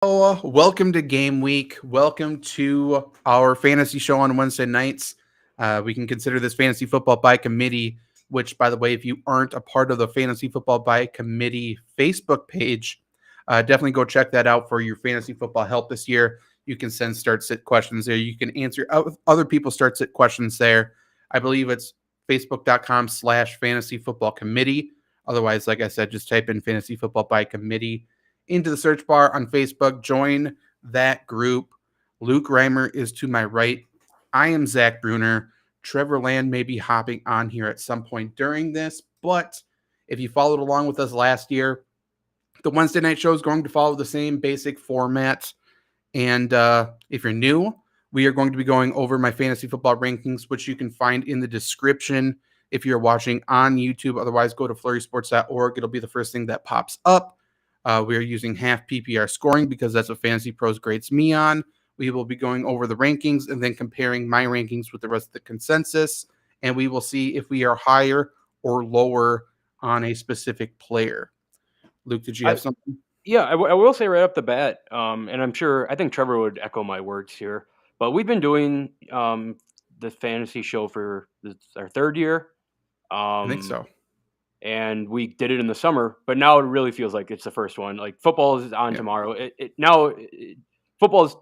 Welcome to game week. Welcome to our fantasy show on Wednesday nights. We can consider this fantasy football by committee, which, by the way, if you aren't a part of the fantasy football by committee Facebook page, definitely go check that out for your fantasy football help this year. You can send start sit questions there. You can answer other people's start sit questions there. I believe it's facebook.com/fantasy football committee. Otherwise, like I said, just type in fantasy football by committee into the search bar on Facebook. Join that group. Luke Reimer is to my right. I am Zach Brunner. Trevor Land may be hopping on here at some point during this, but if you followed along with us last year, the Wednesday night show is going to follow the same basic format. And if you're new, we are going to be going over my fantasy football rankings, which you can find in the description if you're watching on YouTube. Otherwise, go to flurrysports.org. It'll be the first thing that pops up. We are using half PPR scoring because that's what Fantasy Pros grades me on. We will be going over the rankings and then comparing my rankings with the rest of the consensus, and we will see if we are higher or lower on a specific player. Luke, did you have something? Yeah, I will say right off the bat, and I think Trevor would echo my words here, but we've been doing the fantasy show for our third year. I think so. And we did it in the summer, but now it really feels like it's the first one. Like football is on tomorrow. The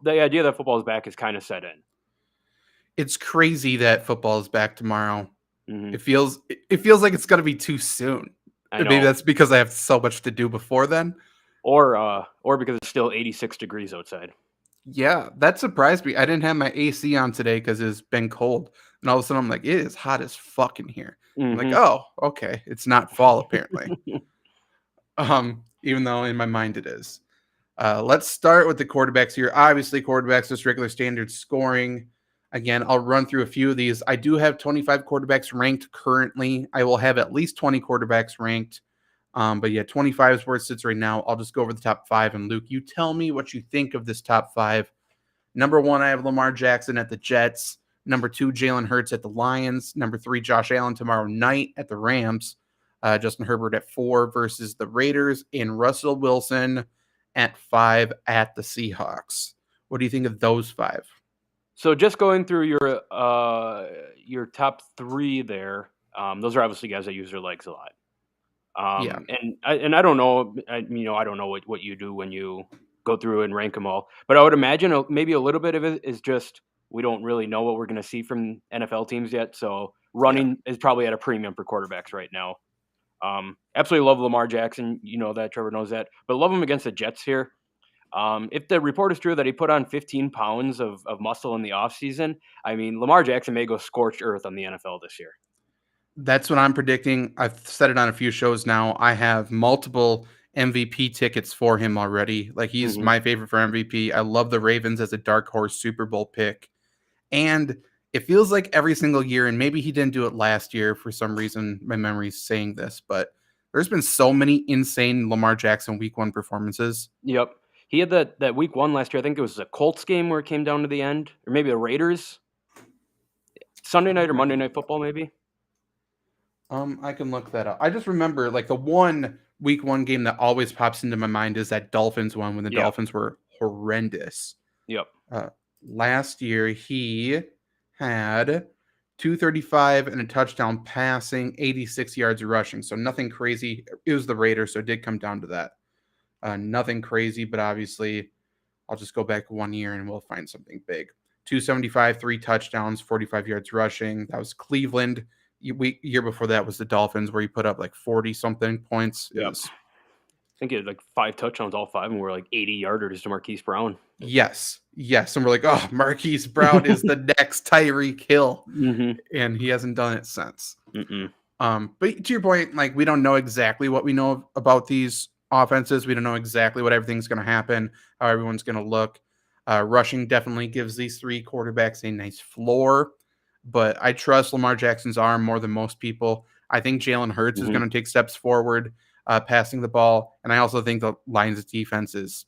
idea that football is back is kind of set in. It's crazy that football is back tomorrow. Mm-hmm. It feels like it's going to be too soon. Maybe that's because I have so much to do before then. Or because it's still 86 degrees outside. Yeah, that surprised me. I didn't have my AC on today because it's been cold. And all of a sudden I'm like, it is hot as fuck in here. Mm-hmm. I'm like, oh, okay. It's not fall apparently. Even though in my mind it is. Let's start with the quarterbacks here. Obviously, quarterbacks, just regular standard scoring. Again, I'll run through a few of these. I do have 25 quarterbacks ranked currently. I will have at least 20 quarterbacks ranked. But yeah, 25 is where it sits right now. I'll just go over the top 5. And Luke, you tell me what you think of this top 5. Number 1, I have Lamar Jackson at the Jets. Number 2, Jalen Hurts at the Lions. Number 3, Josh Allen tomorrow night at the Rams. Justin Herbert at 4 versus the Raiders. And Russell Wilson at 5 at the Seahawks. What do you think of those 5? So just going through your top 3 there, those are obviously guys that use their legs a lot. And I don't know, I don't know what you do when you go through and rank them all, but I would imagine maybe a little bit of it is just we don't really know what we're going to see from NFL teams yet. So running is probably at a premium for quarterbacks right now. Absolutely love Lamar Jackson. You know that, Trevor knows that, but love him against the Jets here. If the report is true that he put on 15 pounds of muscle in the offseason, I mean, Lamar Jackson may go scorched earth on the NFL this year. That's what I'm predicting. I've said it on a few shows now. I have multiple MVP tickets for him already. Like, he's my favorite for MVP. I love the Ravens as a dark horse Super Bowl pick. And it feels like every single year, and maybe he didn't do it last year for some reason, my memory's saying this, but there's been so many insane Lamar Jackson week 1 performances. Yep. He had that week 1 last year. I think it was a Colts game where it came down to the end, or maybe the Raiders. Sunday night or Monday Night Football, maybe. I can look that up. I just remember like the one week 1 game that always pops into my mind is that Dolphins one when the Dolphins were horrendous. Yep. Last year he had 235 and a touchdown passing, 86 yards rushing. So nothing crazy. It was the Raiders, so it did come down to that. Nothing crazy, but obviously I'll just go back 1 year and we'll find something big. 275, 3 touchdowns, 45 yards rushing. That was Cleveland. Year before that was the Dolphins, where he put up like 40-something points. I think he had like 5 touchdowns, all 5, and were like 80-yarders to Marquise Brown. Yes. And we're like, oh, Marquise Brown is the next Tyreek Hill. And he hasn't done it since. But to your point, like, we don't know exactly what we know about these offenses. We don't know exactly what everything's going to happen, how everyone's going to look. Rushing definitely gives these 3 quarterbacks a nice floor. But I trust Lamar Jackson's arm more than most people. I think Jalen Hurts is going to take steps forward passing the ball. And I also think the Lions' defense is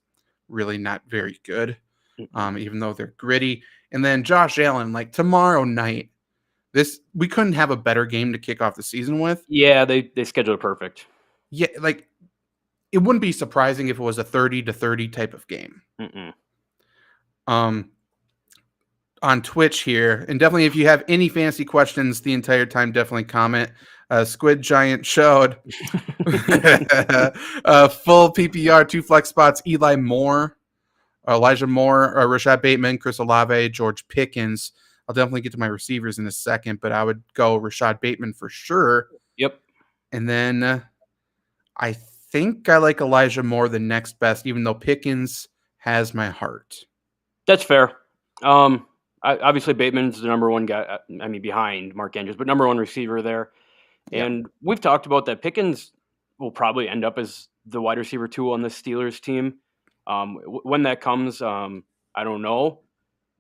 really not very good, even though they're gritty. And then Josh Allen, like tomorrow night, we couldn't have a better game to kick off the season with. Yeah, they scheduled it perfect. Yeah, like it wouldn't be surprising if it was a 30-30 type of game. Mm-mm. On Twitch here, and definitely if you have any fantasy questions the entire time, definitely comment. Squid Giant showed full PPR, 2 flex spots, Elijah Moore, Rashad Bateman, Chris Olave, George Pickens. I'll definitely get to my receivers in a second, but I would go Rashad Bateman for sure. Yep. And then I think I like Elijah Moore the next best, even though Pickens has my heart. That's fair. Obviously Bateman's the number one guy. I mean, behind Mark Andrews, but number one receiver there. And we've talked about that. Pickens will probably end up as the wide receiver 2 on the Steelers team. When that comes, I don't know.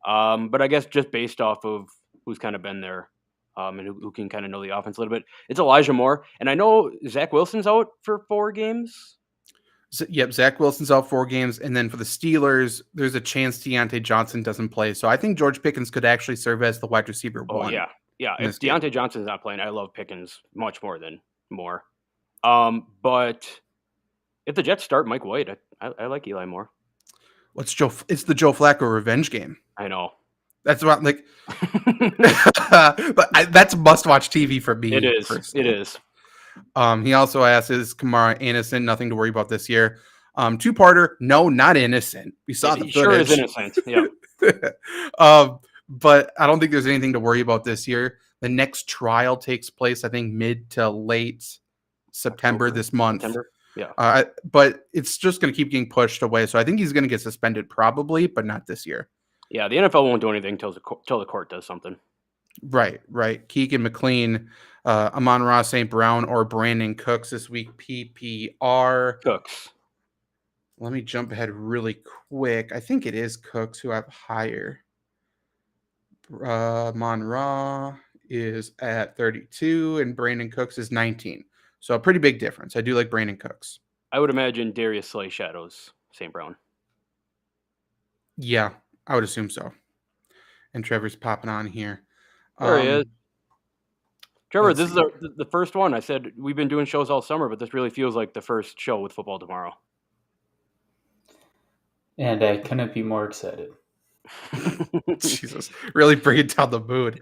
But I guess just based off of who's kind of been there and who can kind of know the offense a little bit, it's Elijah Moore. And I know Zach Wilson's out for 4 games. Yep, Zach Wilson's out 4 games. And then for the Steelers, there's a chance Deontay Johnson doesn't play. So I think George Pickens could actually serve as the wide receiver 1. Oh, yeah. Yeah, if Deontay Johnson's not playing, I love Pickens much more than Moore. But if the Jets start Mike White, I like Eli Moore. It's the Joe Flacco revenge game. I know. That's what but that's must-watch TV for me. It is. Personally. It is. He also asks, is Kamara innocent? Nothing to worry about this year. 2-parter, no, not innocent. We saw the footage. Sure is innocent. Yeah. But I don't think there's anything to worry about this year. The next trial takes place, I think, mid to late September this month. Yeah. But it's just going to keep getting pushed away. So I think he's going to get suspended probably, but not this year. Yeah, the NFL won't do anything until the court does something. Right. Keegan McLean, Amon-Ra St. Brown, or Brandon Cooks this week. PPR. Cooks. Let me jump ahead really quick. I think it is Cooks who I have higher. Amon-Ra is at 32 and Brandon Cooks is 19. So a pretty big difference. I do like Brandon Cooks. I would imagine Darius Slay shadows St. Brown. Yeah, I would assume so. And Trevor's popping on here. There he is. Trevor, this is the first one. I said we've been doing shows all summer, but this really feels like the first show with Football Tomorrow. And I couldn't be more excited. Jesus, really bringing down the mood.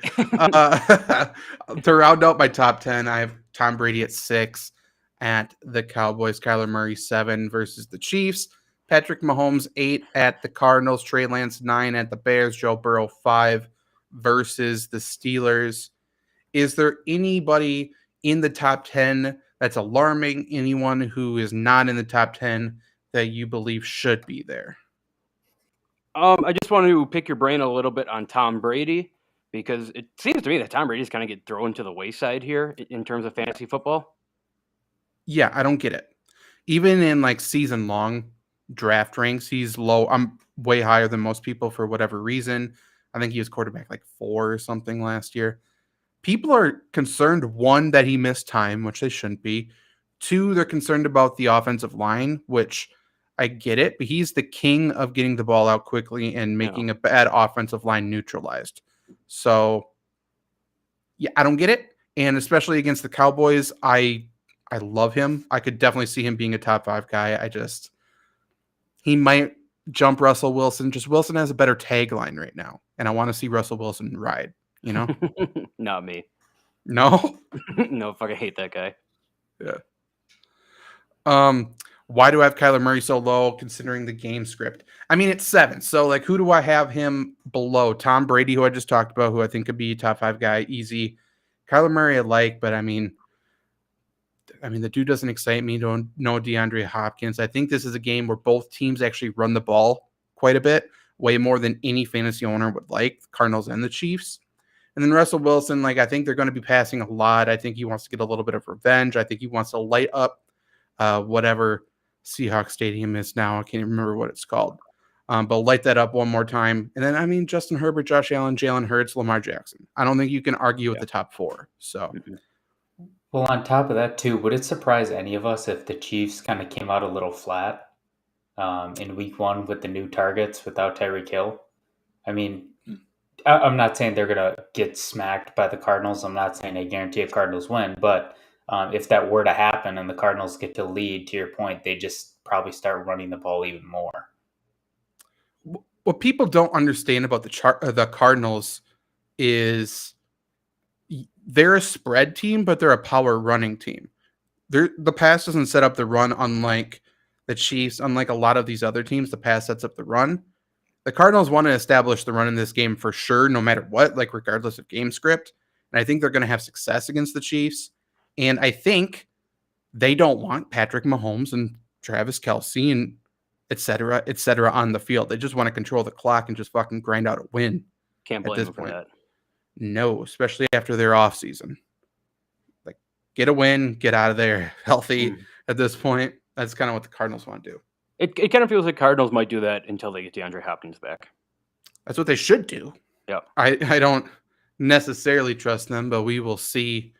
To round out my top 10, I have Tom Brady at 6 at the Cowboys, Kyler Murray 7 versus the Chiefs, Patrick Mahomes 8 at the Cardinals, Trey Lance 9 at the Bears, Joe Burrow 5 versus the Steelers. Is there anybody in the top 10 that's alarming? Anyone who is not in the top 10 that you believe should be there? I just want to pick your brain a little bit on Tom Brady, because it seems to me that Tom Brady's kind of get thrown to the wayside here in terms of fantasy football. Yeah, I don't get it. Even in like season-long draft ranks, he's low. I'm way higher than most people for whatever reason. I think he was quarterback like 4 or something last year. People are concerned, 1, that he missed time, which they shouldn't be. 2, they're concerned about the offensive line, which I get it, but he's the king of getting the ball out quickly and making a bad offensive line neutralized. So, yeah, I don't get it. And especially against the Cowboys, I love him. I could definitely see him being a top 5 guy. He might jump Russell Wilson. Just Wilson has a better tagline right now. And I want to see Russell Wilson ride, you know? Not me. No? No, fucking hate that guy. Yeah. Why do I have Kyler Murray so low considering the game script? I mean, it's 7. So, like, who do I have him below? Tom Brady, who I just talked about, who I think could be a top 5 guy, easy. Kyler Murray I like, but I mean, the dude doesn't excite me. Don't know DeAndre Hopkins. I think this is a game where both teams actually run the ball quite a bit, way more than any fantasy owner would like, the Cardinals and the Chiefs. And then Russell Wilson, like, I think they're going to be passing a lot. I think he wants to get a little bit of revenge. I think he wants to light up whatever Seahawks Stadium is now. I can't even remember what it's called. But light that up one more time. And then, Justin Herbert, Josh Allen, Jalen Hurts, Lamar Jackson. I don't think you can argue with the top 4. So, Well, on top of that, too, would it surprise any of us if the Chiefs kind of came out a little flat in week 1 with the new targets without Tyreek Hill? I mean, I'm not saying they're going to get smacked by the Cardinals. I'm not saying I guarantee a Cardinals win, but if that were to happen and the Cardinals get to lead, to your point, they just probably start running the ball even more. What people don't understand about the Cardinals is they're a spread team, but they're a power running team. The pass doesn't set up the run, unlike the Chiefs, unlike a lot of these other teams. The pass sets up the run. The Cardinals want to establish the run in this game for sure, no matter what, like regardless of game script. And I think they're going to have success against the Chiefs. And I think they don't want Patrick Mahomes and Travis Kelce and et cetera on the field. They just want to control the clock and just fucking grind out a win. Can't blame them for that. No, especially after their offseason. Like, get a win, get out of there healthy at this point. That's kind of what the Cardinals want to do. It kind of feels like Cardinals might do that until they get DeAndre Hopkins back. That's what they should do. Yeah. I don't necessarily trust them, but we will see.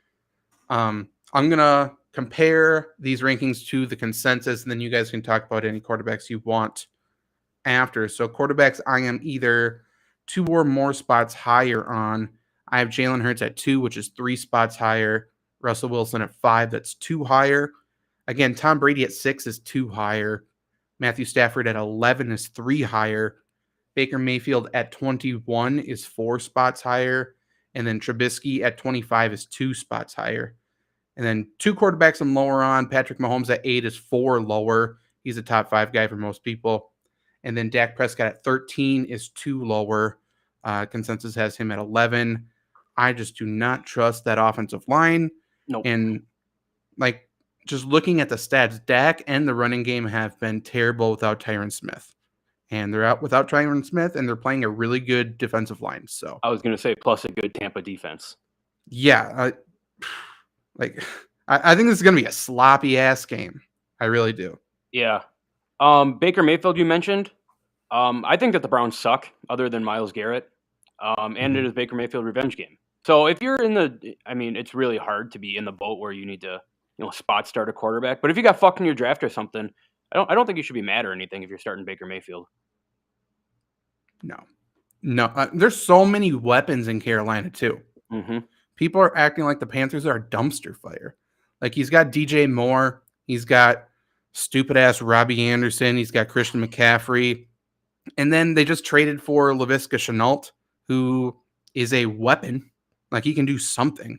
I'm going to compare these rankings to the consensus, and then you guys can talk about any quarterbacks you want after. So quarterbacks, I am either 2 or more spots higher on. I have Jalen Hurts at 2, which is 3 spots higher. Russell Wilson at 5, that's 2 higher. Again, Tom Brady at 6 is 2 higher. Matthew Stafford at 11 is 3 higher. Baker Mayfield at 21 is 4 spots higher. And then Trubisky at 25 is 2 spots higher. And then 2 quarterbacks I'm lower on. Patrick Mahomes at 8 is 4 lower. He's a top 5 guy for most people. And then Dak Prescott at 13 is 2 lower. Consensus has him at 11. I just do not trust that offensive line. Nope. And like just looking at the stats, Dak and the running game have been terrible without Tyron Smith. And they're out without Tyron Smith, and they're playing a really good defensive line. So I was going to say, plus a good Tampa defense. Yeah. I think this is going to be a sloppy-ass game. I really do. Yeah. Baker Mayfield, you mentioned. I think that the Browns suck, other than Myles Garrett. And it is Baker Mayfield revenge game. So if you're it's really hard to be in the boat where you need to, spot start a quarterback. But if you got fucked in your draft or something, I don't think you should be mad or anything if you're starting Baker Mayfield. No. There's so many weapons in Carolina too. Mm-hmm. People are acting like the Panthers are a dumpster fire. Like he's got DJ Moore, he's got stupid ass Robbie Anderson, he's got Christian McCaffrey, and then they just traded for Laviska Shenault, who is a weapon. Like he can do something.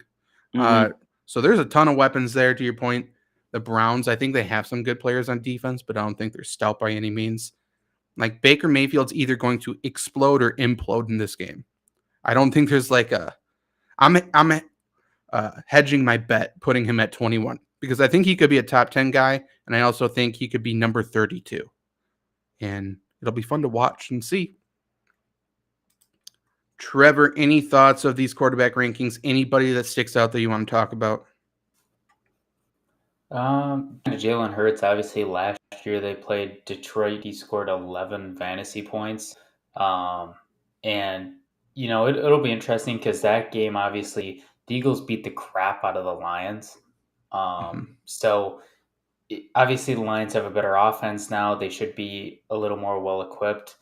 Mm-hmm. So there's a ton of weapons there. To your point, the Browns, I think they have some good players on defense, but I don't think they're stout by any means. Like Baker Mayfield's either going to explode or implode in this game. I don't think there's like I'm hedging my bet, putting him at 21 because I think he could be a top 10 guy, and I also think he could be number 32. And it'll be fun to watch and see. Trevor, any thoughts of these quarterback rankings? Anybody that sticks out that you want to talk about? Jalen Hurts, obviously last year they played Detroit. He scored 11 fantasy points. And, it'll be interesting because that game, obviously, the Eagles beat the crap out of the Lions. So, obviously, the Lions have a better offense now. They should be a little more well-equipped.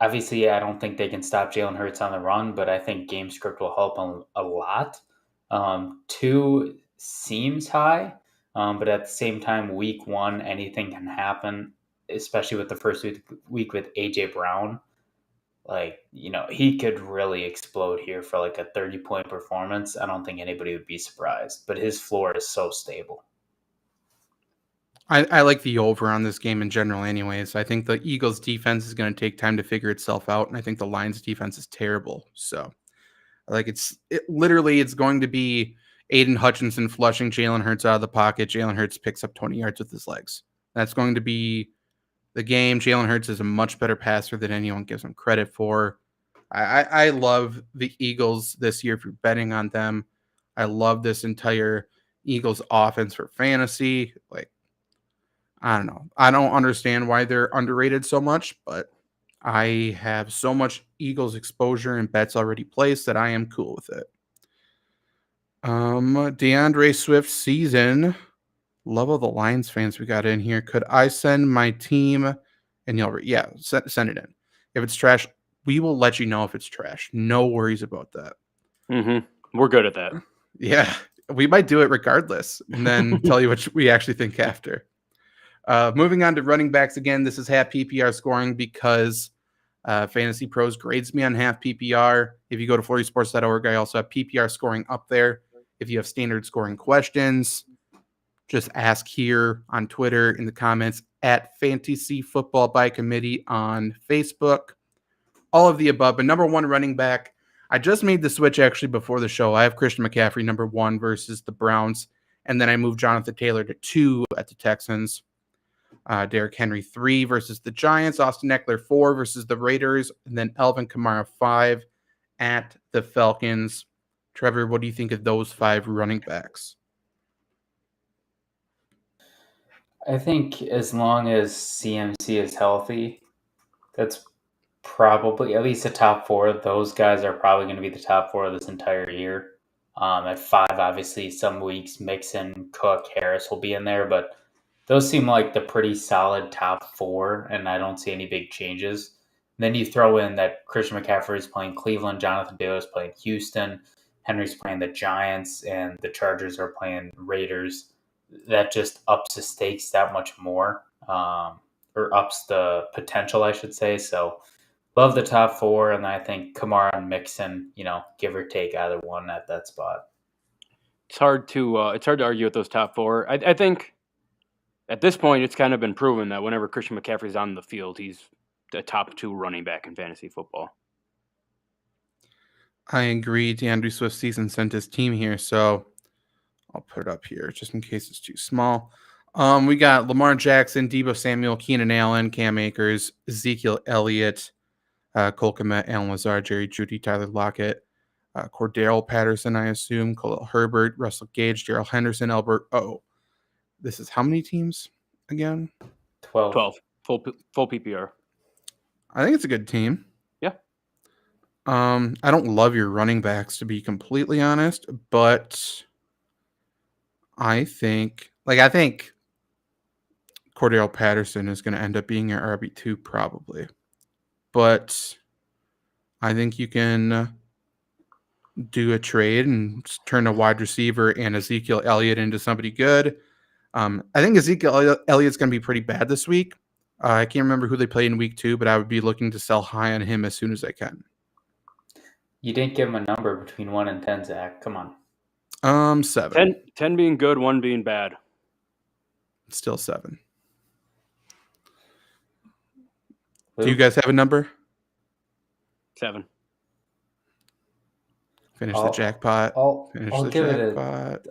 Obviously, I don't think they can stop Jalen Hurts on the run, but I think game script will help a lot. 2 seems high, but at the same time, week 1, anything can happen, especially with the first week with A.J. Brown. He could really explode here for like a 30-point performance. I don't think anybody would be surprised, but his floor is so stable. I like the over on this game in general anyways. I think the Eagles defense is going to take time to figure itself out, and I think the Lions defense is terrible. So it's going to be Aiden Hutchinson flushing Jalen Hurts out of the pocket. Jalen Hurts picks up 20 yards with his legs. That's going to be the game. Jalen Hurts is a much better passer than anyone gives him credit for. I love the Eagles this year if you're betting on them. I love this entire Eagles offense for fantasy. I don't know. I don't understand why they're underrated so much, but I have so much Eagles exposure and bets already placed that I am cool with it. DeAndre Swift season. Love all the Lions fans we got in here. Could I send my team? And send it in. If it's trash, we will let you know if it's trash. No worries about that. Mm-hmm. We're good at that. Yeah. We might do it regardless and then tell you what we actually think after. Moving on to running backs again, this is half PPR scoring because Fantasy Pros grades me on half PPR. If you go to FloreySports.org, I also have PPR scoring up there. If you have standard scoring questions, just ask here on Twitter in the comments at Fantasy Football by Committee on Facebook. All of the above. But number one running back, I just made the switch actually before the show. I have Christian McCaffrey number 1 versus the Browns, and then I moved Jonathan Taylor to 2 at the Texans. Derrick Henry 3 versus the Giants, Austin Eckler 4 versus the Raiders, and then Alvin Kamara 5 at the Falcons. Trevor, what do you think of those 5 running backs? I think as long as CMC is healthy, that's probably at least the top 4. Those guys are probably going to be the top 4 of this entire year. At 5, obviously, some weeks Mixon, Cook, Harris will be in there, but those seem like the pretty solid top 4, and I don't see any big changes. And then you throw in that Christian McCaffrey is playing Cleveland, Jonathan Taylor is playing Houston, Henry's playing the Giants, and the Chargers are playing Raiders. That just ups the stakes that much more, or ups the potential, I should say. So love the top 4, and I think Kamara and Mixon, give or take either one at that spot. It's hard to argue with those top 4. I think at this point it's kind of been proven that whenever Christian McCaffrey's on the field, he's the top 2 running back in fantasy football. I agree. DeAndre Swift's season sent his team here, so I'll put it up here just in case it's too small. We got Lamar Jackson, Deebo Samuel, Keenan Allen, Cam Akers, Ezekiel Elliott, Cole Kmet, Alan Lazard, Jerry Jeudy, Tyler Lockett, Cordero Patterson, I assume, Khalil Herbert, Russell Gage, Daryl Henderson, Albert O. This is how many teams again? 12. Full PPR. I think it's a good team. Yeah. I don't love your running backs, to be completely honest, but I think Cordero Patterson is going to end up being your RB2 probably. But I think you can do a trade and turn a wide receiver and Ezekiel Elliott into somebody good. I think Ezekiel Elliott's going to be pretty bad this week. I can't remember who they played in week 2, but I would be looking to sell high on him as soon as I can. You didn't give him a number between 1 and 10, Zach. Come on. 7. 10 being good, 1 being bad. Still 7. Luke? Do you guys have a number? 7. Finish the jackpot. I'll give jackpot.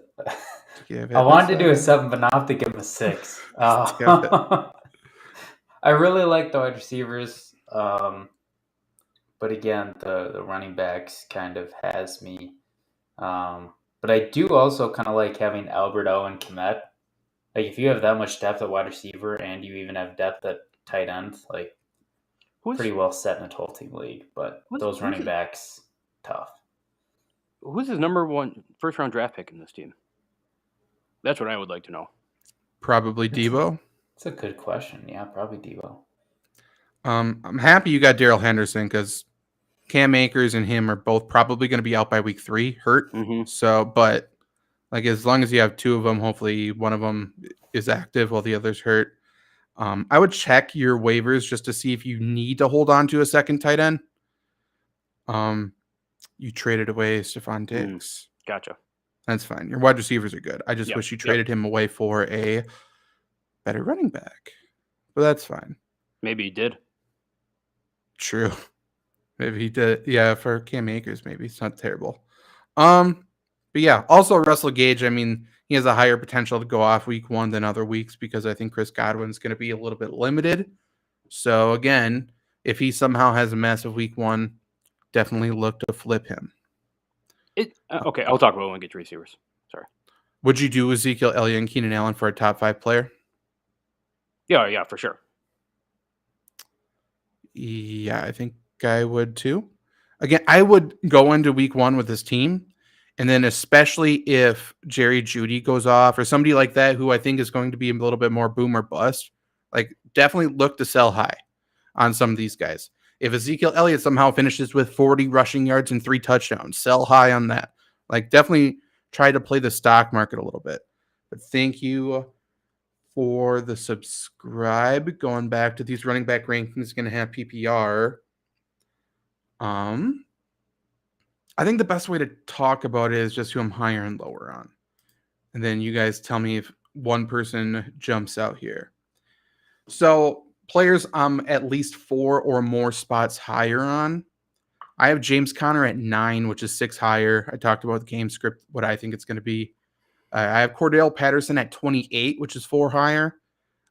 it I wanted to do a 7, but now I have to give him a 6. I really like the wide receivers. But again, the running backs kind of has me. But I do also kind of like having Albert O and Kmet. Like, if you have that much depth at wide receiver and you even have depth at tight end, like, pretty well set in a 12-team league. But those running backs, tough. Who's his number 1 first-round draft pick in this team? That's what I would like to know. Probably Deebo. That's a good question. Yeah, probably Deebo. I'm happy you got Daryl Henderson because Cam Akers and him are both probably going to be out by week 3, hurt. Mm-hmm. So, but like as long as you have 2 of them, hopefully one of them is active while the other's hurt. I would check your waivers just to see if you need to hold on to a second tight end. You traded away Stephon Diggs. Gotcha. That's fine. Your wide receivers are good. I just wish you traded him away for a better running back. But that's fine. Maybe he did. True. Maybe he did. Yeah, for Cam Akers, maybe. It's not terrible. But yeah, also Russell Gage, I mean, he has a higher potential to go off week 1 than other weeks because I think Chris Godwin's going to be a little bit limited. So again, if he somehow has a massive week 1, definitely look to flip him. Okay, I'll talk about it when we get to receivers. Sorry. Would you do Ezekiel Elliott and Keenan Allen for a top 5 player? Yeah, for sure. Yeah, I think I would too. Again, I would go into week 1 with this team. And then especially if Jerry Jeudy goes off or somebody like that, who I think is going to be a little bit more boom or bust, like definitely look to sell high on some of these guys. If Ezekiel Elliott somehow finishes with 40 rushing yards and 3 touchdowns, sell high on that. Like definitely try to play the stock market a little bit. But thank you for the subscribe. Going back to these running back rankings, going to have PPR. I think the best way to talk about it is just who I'm higher and lower on. And then you guys tell me if one person jumps out here. So players I'm at least 4 or more spots higher on. I have James Conner at 9, which is 6 higher. I talked about the game script, what I think it's going to be. I have Cordell Patterson at 28, which is 4 higher.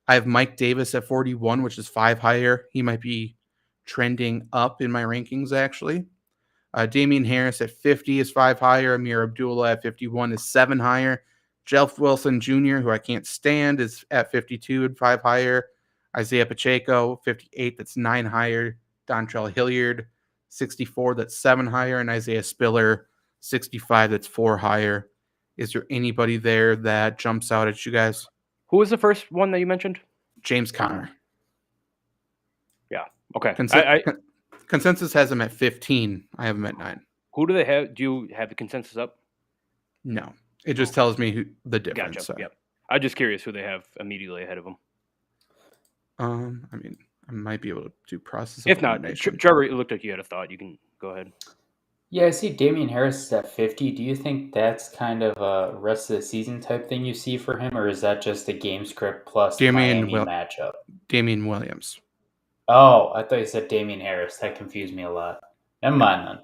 I have Mike Davis at 41, which is 5 higher. He might be trending up in my rankings, actually. Damian Harris at 50 is 5 higher. Amir Abdullah at 51 is 7 higher. Jeff Wilson Jr., who I can't stand, is at 52 and 5 higher. Isaiah Pacheco, 58, that's 9 higher. Dontrell Hilliard, 64, that's 7 higher. And Isaiah Spiller, 65, that's 4 higher. Is there anybody there that jumps out at you guys? Who was the first one that you mentioned? James Conner. Yeah. Okay. Consensus has him at 15. I have him at 9. Who do they have? Do you have the consensus up? No. It just tells me who the difference. Gotcha. Yep. I'm just curious who they have immediately ahead of them. I mean, I might be able to do process. If not, Trevor, it looked like you had a thought. You can go ahead. Yeah, I see Damian Harris is at 50. Do you think that's kind of a rest of the season type thing you see for him, or is that just a game script plus Miami matchup? Damian Williams. Oh, I thought you said Damian Harris. That confused me a lot. Never mind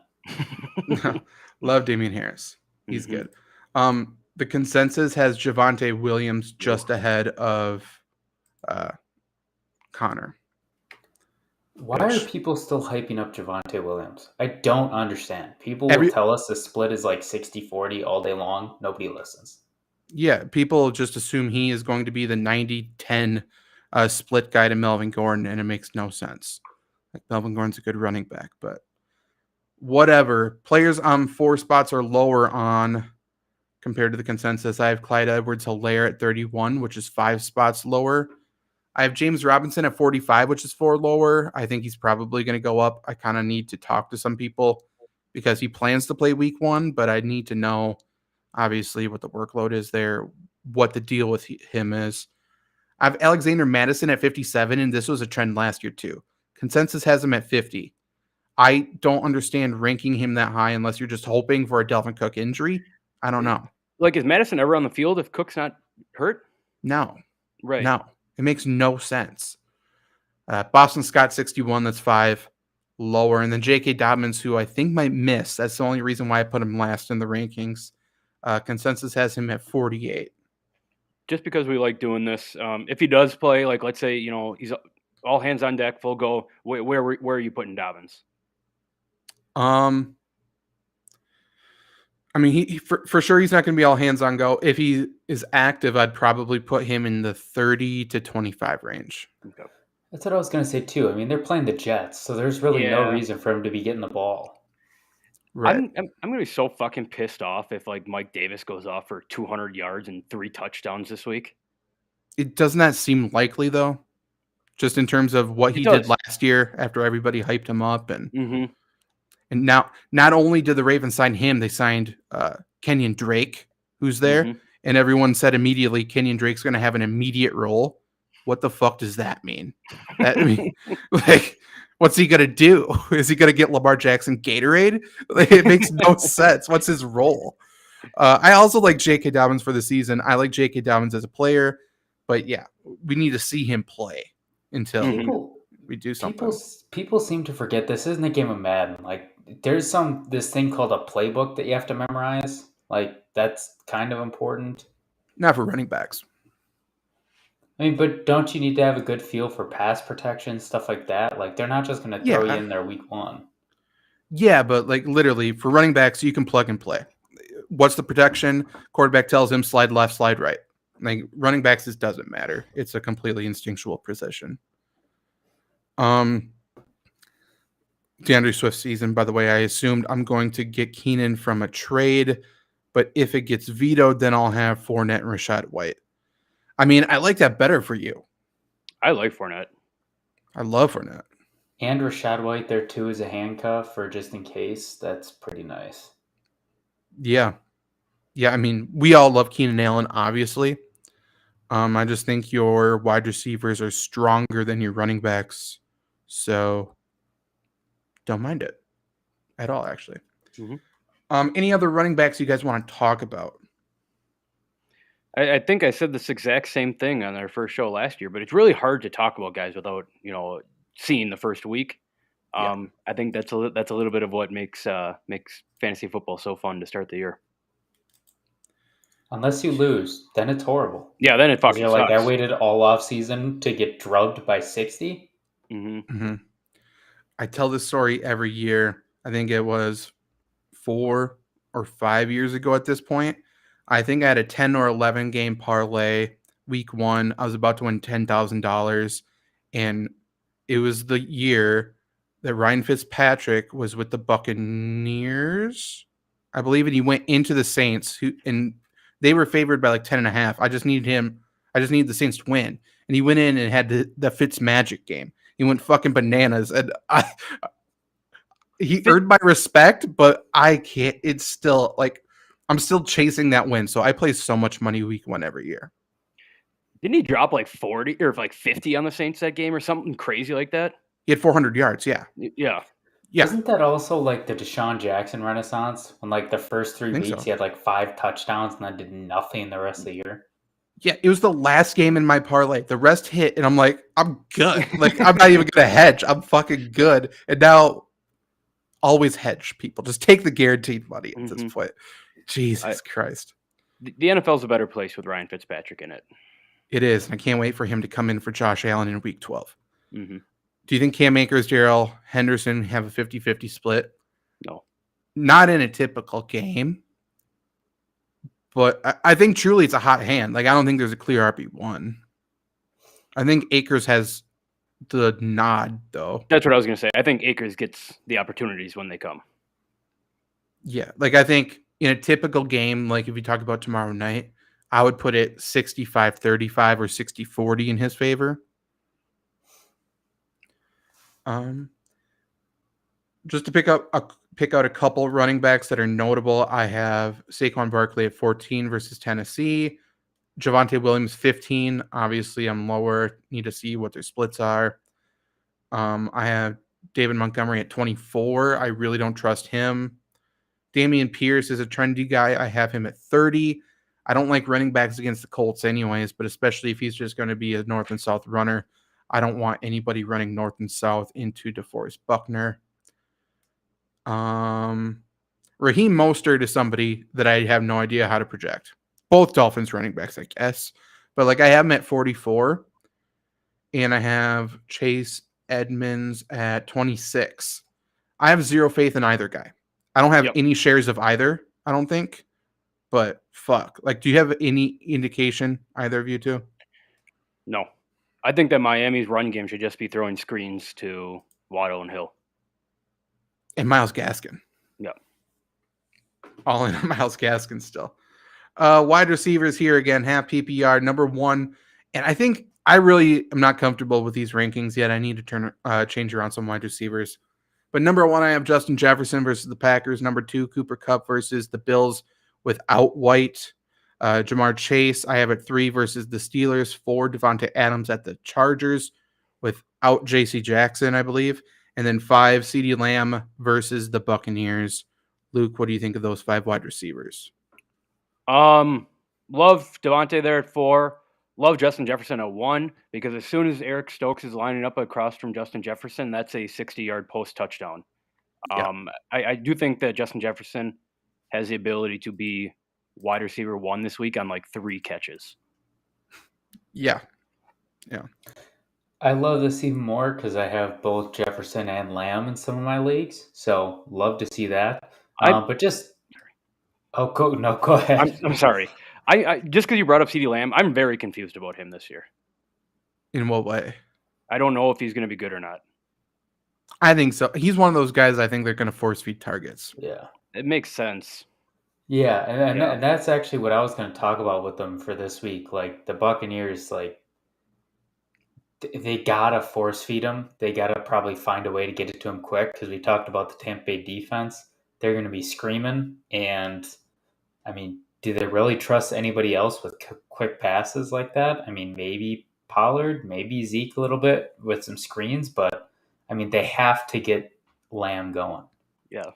then. Love Damian Harris. He's good. The consensus has Javonte Williams just ahead of Connor. Why are people still hyping up Javonte Williams? I don't understand. People will tell us the split is like 60-40 all day long. Nobody listens. Yeah, people just assume he is going to be the 90-10 split guy to Melvin Gordon, and it makes no sense. Like, Melvin Gordon's a good running back, but whatever. Players 4 spots or lower on compared to the consensus. I have Clyde Edwards-Helaire at 31, which is 5 spots lower. I have James Robinson at 45, which is 4 lower. I think he's probably going to go up. I kind of need to talk to some people because he plans to play week 1, but I need to know, obviously, what the workload is there, what the deal with him is. I have Alexander Madison at 57, and this was a trend last year too. Consensus has him at 50. I don't understand ranking him that high unless you're just hoping for a Delvin Cook injury. I don't know. Like, is Madison ever on the field if Cook's not hurt? No. Right. No. It makes no sense. Boston Scott, 61. That's 5 lower. And then J.K. Dobbins, who I think might miss. That's the only reason why I put him last in the rankings. Consensus has him at 48. Just because we like doing this, if he does play, like let's say, he's all hands on deck, full go, where are you putting Dobbins? I mean, he for sure he's not going to be all hands on go. If he is active, I'd probably put him in the 30 to 25 range. Okay. That's what I was going to say too. I mean, they're playing the Jets, so there's really no reason for him to be getting the ball. Right. I'm going to be so fucking pissed off if like Mike Davis goes off for 200 yards and 3 touchdowns this week. It does not seem likely though, just in terms of what he did last year after everybody hyped him up and. And now, not only did the Ravens sign him, they signed Kenyon Drake, who's there. And everyone said immediately, Kenyon Drake's going to have an immediate role. What the fuck does that mean? Like, what's he going to do? Is he going to get Lamar Jackson Gatorade? Like, it makes no sense. What's his role? I also like J.K. Dobbins for the season. I like J.K. Dobbins as a player. But, yeah, we need to see him play until we do something. People seem to forget this isn't a game of Madden. Like, there's this thing called a playbook that you have to memorize. Like, that's kind of important. Not for running backs. I mean, but don't you need to have a good feel for pass protection, stuff like that? Like, they're not just going to throw you in there week 1. Yeah, but like literally for running backs, you can plug and play. What's the protection? Quarterback tells him slide left, slide right. Like running backs, this doesn't matter. It's a completely instinctual position. DeAndre Swift season, by the way, I assumed I'm going to get Keenan from a trade, but if it gets vetoed, then I'll have Fournette and Rachaad White. I mean, I like that better for you. I like Fournette. I love Fournette. And Rachaad White there too is a handcuff for just in case. That's pretty nice. Yeah. Yeah, I mean, we all love Keenan Allen, obviously. I just think your wide receivers are stronger than your running backs, so don't mind it at all, actually. Mhm. Any other running backs you guys want to talk about? I think I said this exact same thing on our first show last year, but it's really hard to talk about guys without seeing the first week. Yeah. I think that's a little bit of what makes fantasy football so fun to start the year. Unless you lose, then it's horrible. Yeah, then it 'Cause fucking you're like, I sucks. waited all off season to get drubbed by 60. Mm-hmm. I tell this story every year. I think it was 4 or 5 years ago at this point. I think I had a 10 or 11 game parlay week 1. I was about to win $10,000, and it was the year that Ryan Fitzpatrick was with the Buccaneers, I believe, and he went into the Saints, and they were favored by like 10.5. I just needed the Saints to win, and he went in and had the Fitz magic game. He went fucking bananas, and he earned my respect, but I can't. It's still like I'm still chasing that win, so I play so much money week 1 every year. Didn't he drop like 40 or like 50 on the Saints that game or something crazy like that? He had 400 yards. Yeah. Yeah. Isn't that also like the Deshaun Jackson renaissance? When like the first 3 weeks so. he had like 5 touchdowns and then did nothing the rest of the year? Yeah, it was the last game in my parlay. The rest hit, and I'm like, I'm good. Like, I'm not even gonna hedge. I'm fucking good. And now, always hedge, people. Just take the guaranteed money at this point. Jesus Christ. The NFL's a better place with Ryan Fitzpatrick in it. It is. And I can't wait for him to come in for Josh Allen in week 12. Mm-hmm. Do you think Cam Akers, Daryl Henderson have a 50-50 split? No. Not in a typical game. But I think truly it's a hot hand. Like, I don't think there's a clear RB1. I think Akers has the nod, though. That's what I was going to say. I think Akers gets the opportunities when they come. Yeah. Like, I think in a typical game, like if you talk about tomorrow night, I would put it 65-35 or 60-40 in his favor. Just to pick out a couple running backs that are notable, I have Saquon Berkeley at 14 versus Tennessee. Javonte Williams 15. Obviously, I'm lower. Need to see what their splits are. I have David Montgomery at 24. I really don't trust him. Damian Pierce is a trendy guy. I have him at 30. I don't like running backs against the Colts anyways, but especially if he's just going to be a north and south runner. I don't want anybody running north and south into DeForest Buckner. Raheem Mostert is somebody that I have no idea how to project. Both Dolphins running backs, I guess. But like I have him at 44. And I have Chase Edmonds at 26. I have zero faith in either guy. I don't have any shares of either, I don't think. But fuck. Like, do you have any indication, either of you two? No. I think that Miami's run game should just be throwing screens to Waddle and Hill. And Myles Gaskin. Yep. All in on Myles Gaskin still. Wide receivers here again, half PPR, number 1. And I think I really am not comfortable with these rankings yet. I need to change around some wide receivers. But number 1, I have Justin Jefferson versus the Packers. Number 2, Cooper Kupp versus the Bills without White. Jamar Chase, I have at 3 versus the Steelers. 4, Devontae Adams at the Chargers without J.C. Jackson, I believe. And then 5, CeeDee Lamb versus the Buccaneers. Luke, what do you think of those 5 wide receivers? Love Devontae there at 4. Love Justin Jefferson at 1 because as soon as Eric Stokes is lining up across from Justin Jefferson, that's a 60-yard post touchdown. I do think that Justin Jefferson has the ability to be wide receiver 1 this week on like 3 catches. Yeah. I love this even more because I have both Jefferson and Lamb in some of my leagues. So love to see that. But just go ahead. I'm sorry. I just because you brought up CeeDee Lamb, I'm very confused about him this year. In what way? I don't know if he's going to be good or not. I think so. He's one of those guys I think they're going to force feed targets. Yeah. It makes sense. Yeah, and that's actually what I was going to talk about with them for this week. Like the Buccaneers, like they gotta force feed him. They gotta probably find a way to get it to him quick because we talked about the Tampa Bay defense. They're going to be screaming, and I mean do they really trust anybody else with quick passes like that? I mean, maybe Pollard, maybe Zeke a little bit with some screens, but I mean, they have to get Lamb going. Yeah.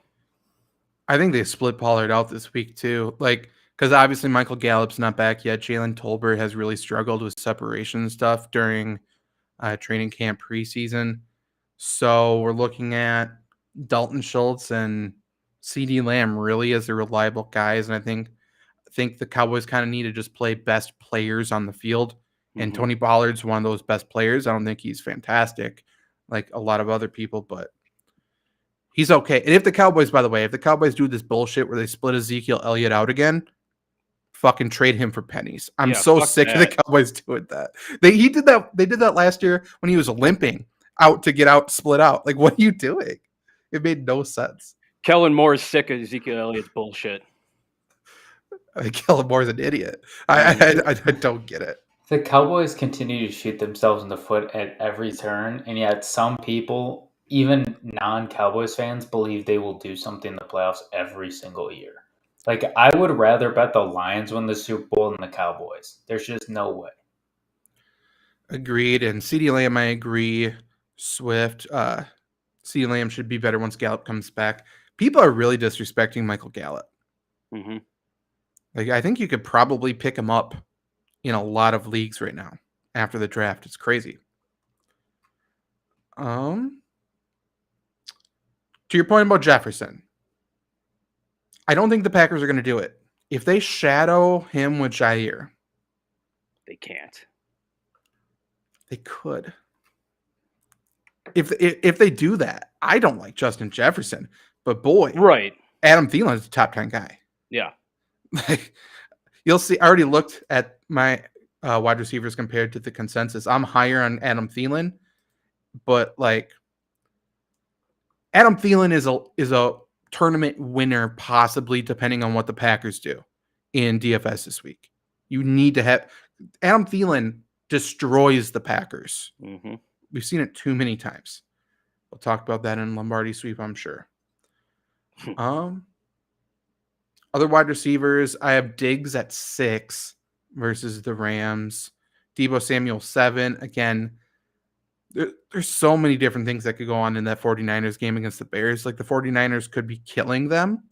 I think they split Pollard out this week too. Like, because obviously Michael Gallup's not back yet. Jalen Tolbert has really struggled with separation stuff during training camp preseason. So we're looking at Dalton Schultz and CD Lamb really as the reliable guys. And I think the Cowboys kind of need to just play best players on the field. And Tony Pollard's one of those best players. I don't think he's fantastic like a lot of other people, but he's okay. And if the Cowboys, by the way, if the Cowboys do this bullshit where they split Ezekiel Elliott out again, fucking trade him for pennies. I'm so sick of the Cowboys doing that. They did that last year when he was limping out to get out, split out. Like, what are you doing? It made no sense. Kellen Moore is sick of Ezekiel Elliott's bullshit. Kellen Moore's an idiot. I don't get it. The Cowboys continue to shoot themselves in the foot at every turn, and yet some people, even non-Cowboys fans, believe they will do something in the playoffs every single year. Like, I would rather bet the Lions win the Super Bowl than the Cowboys. There's just no way. Agreed. And CeeDee Lamb, I agree. Swift. CeeDee Lamb should be better once Gallup comes back. People are really disrespecting Michael Gallup. Mm-hmm. Like, I think you could probably pick him up in a lot of leagues right now after the draft. It's crazy. To your point about Jefferson, I don't think the Packers are going to do it. If they shadow him with Jair, they can't. They could. If they do that, I don't like Justin Jefferson, but boy, right, Adam Thielen is a top 10 guy. Yeah, like you'll see. I already looked at my wide receivers compared to the consensus. I'm higher on Adam Thielen, but like Adam Thielen is a tournament winner, possibly, depending on what the Packers do in DFS this week. You need to have Adam Thielen destroys the Packers. Mm-hmm. We've seen it too many times. We'll talk about that in Lombardi sweep, I'm sure. Other wide receivers, I have Diggs at 6 versus the Rams. Deebo Samuel 7. Again, there's so many different things that could go on in that 49ers game against the Bears. Like the 49ers could be killing them.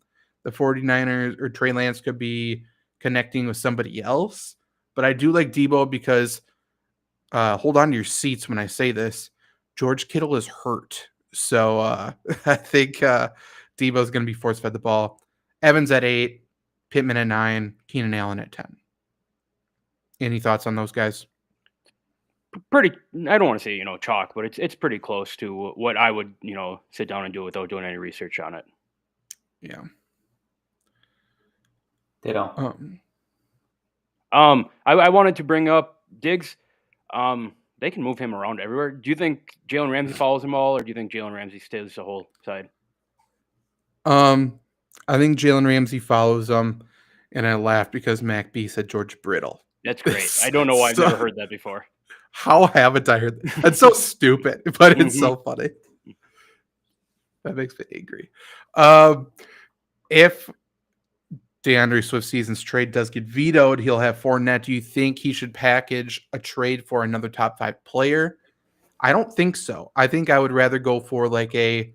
The 49ers or Trey Lance could be connecting with somebody else. But I do like Deebo because hold on to your seats when I say this. George Kittle is hurt. So I think Deebo is going to be force-fed the ball. Evans at 8, Pittman at 9, Keenan Allen at 10. Any thoughts on those guys? Pretty, I don't want to say, chalk, but it's pretty close to what I would, sit down and do without doing any research on it. Yeah. They don't. I wanted to bring up Diggs. They can move him around everywhere. Do you think Jalen Ramsey follows them all, or do you think Jalen Ramsey stays the whole side? I think Jalen Ramsey follows them, and I laughed because Mac B said George Brittle. That's great. I don't know why I've never heard that before. How haven't I heard that? That's so stupid, but it's so funny. That makes me angry. If DeAndre Swift season's trade does get vetoed, he'll have Fournette. Do you think he should package a trade for another top 5 player? I don't think so. I think I would rather go for like a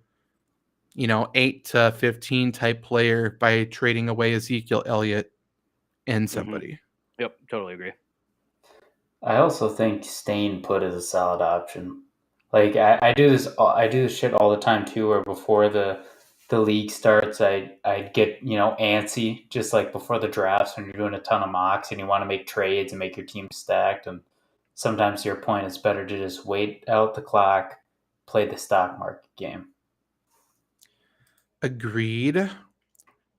8 to 15 type player by trading away Ezekiel Elliott and somebody. Mm-hmm. Yep, totally agree. I also think staying put is a solid option. Like I do this shit all the time too, where before the league starts, I get antsy just like before the drafts when you're doing a ton of mocks and you want to make trades and make your team stacked. And sometimes to your point, it's better to just wait out the clock, play the stock market game. Agreed.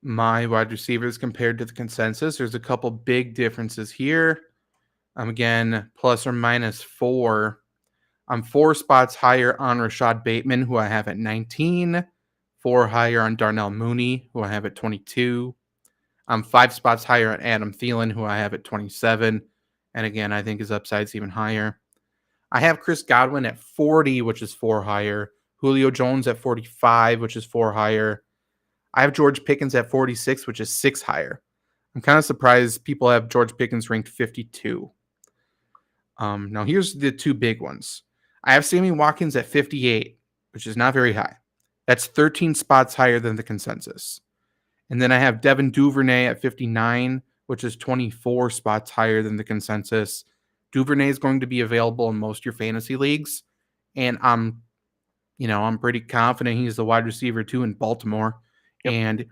My wide receivers compared to the consensus, there's a couple big differences here. Again, plus or minus 4. I'm 4 spots higher on Rashad Bateman, who I have at 19. 4 higher on Darnell Mooney, who I have at 22. I'm 5 spots higher on Adam Thielen, who I have at 27. And again, I think his upside's even higher. I have Chris Godwin at 40, which is 4 higher. Julio Jones at 45, which is 4 higher. I have George Pickens at 46, which is 6 higher. I'm kind of surprised people have George Pickens ranked 52. Now, here's the two big ones. I have Sammy Watkins at 58, which is not very high. That's 13 spots higher than the consensus. And then I have Devin Duvernay at 59, which is 24 spots higher than the consensus. Duvernay is going to be available in most of your fantasy leagues. And I'm pretty confident he's the wide receiver too in Baltimore. Yep. And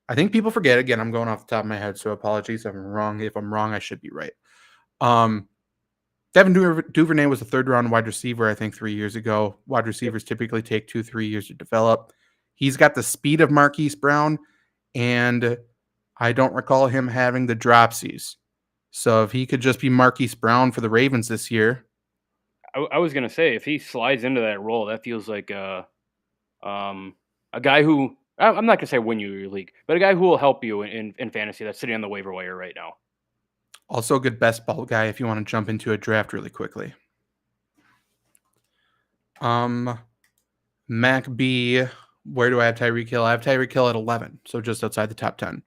I think people forget, again, I'm going off the top of my head, so apologies if I'm wrong. If I'm wrong, I should be right. Devin Duvernay was a third-round wide receiver, I think, 3 years ago. Wide receivers typically take 2-3 years to develop. He's got the speed of Marquise Brown, and I don't recall him having the dropsies. So if he could just be Marquise Brown for the Ravens this year. I was going to say, if he slides into that role, that feels like a guy who, I'm not going to say win you your league, but a guy who will help you in fantasy that's sitting on the waiver wire right now. Also a good best ball guy if you want to jump into a draft really quickly. Mac B, where do I have Tyreek Hill? I have Tyreek Hill at 11, so just outside the top 10.